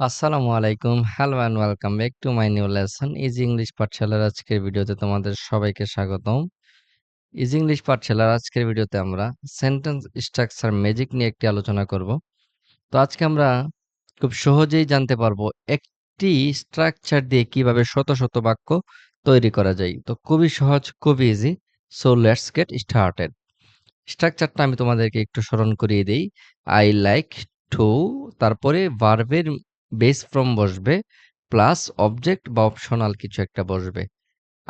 আসসালামু আলাইকুম। Hello and welcome back to my new lesson easy English পাঠশালার আজকের ভিডিওতে তোমাদের সবাইকে স্বাগতম। ইজি ইংলিশ পাঠশালার আজকের ভিডিওতে আমরা সেন্টেন্স স্ট্রাকচার ম্যাজিক নিয়ে একটি আলোচনা করব। তো আজকে আমরা খুব সহজেই জানতে পারবো একটি স্ট্রাকচার দিয়ে কিভাবে শত শত বাক্য তৈরি করা যায়। তো খুবই সহজ, খুবই easy. So let's get started. স্ট্রাকচারটা আমি তোমাদেরকে একটু স্মরণ করিয়ে দেই। আই লাইক টু, তারপরে ভার্বের বেস ফর্ম বসবে, প্লাস অবজেক্ট বা অপশনাল কিছু একটা বসবে।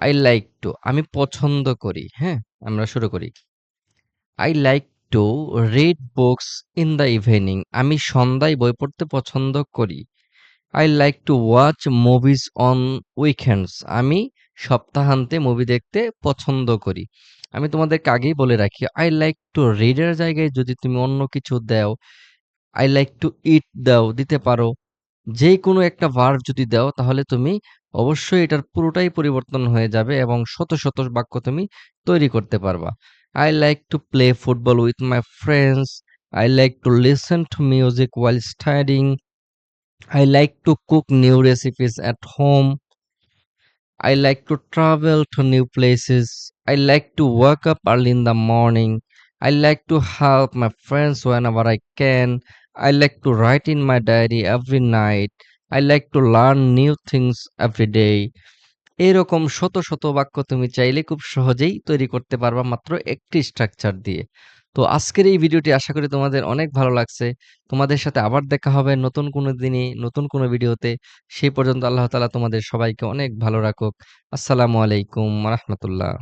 আই লাইক টু, আমি পছন্দ করি। হ্যাঁ, আমরা শুরু করি। I like to read books in the evening, আমি সন্ধ্যায় বই পড়তে পছন্দ করি। I like to watch movies on weekends, আমি সপ্তাহান্তে মুভি দেখতে পছন্দ করি। আমি তোমাদেরকে আগেই বলে রাখি, আই লাইক টু রিড এর জায়গায় যদি তুমি অন্য কিছু দাও, আই লাইক টু ইট দাও, দিতে পারো। যে কোনো একটা ভার্ব যদি দাও তাহলে তুমি অবশ্যই এটার পুরোটাই পরিবর্তন হয়ে যাবে এবং শত শত বাক্য তুমি তৈরি করতে পারবা। I like to play football with my friends, I like to listen to music while studying, I like to cook new recipes at home. I like to travel to new places. I like to wake up early in the morning. I like to help my friends whenever I can. I like to write in my diary every night. I like to learn new things every day. এরকম শত শত বাক্য তুমি চাইলে খুব সহজেই তৈরি করতে পারবা মাত্র একটি স্ট্রাকচার দিয়ে। তো আজকের এই ভিডিওটি আশা করি তোমাদের অনেক ভালো লাগছে। তোমাদের সাথে আবার দেখা হবে নতুন কোনো দিনে, নতুন কোনো ভিডিওতে। সেই পর্যন্ত আল্লাহ তাআলা তোমাদের সবাইকে অনেক ভালো রাখুক। আসসালামু আলাইকুম ওয়া রাহমাতুল্লাহ।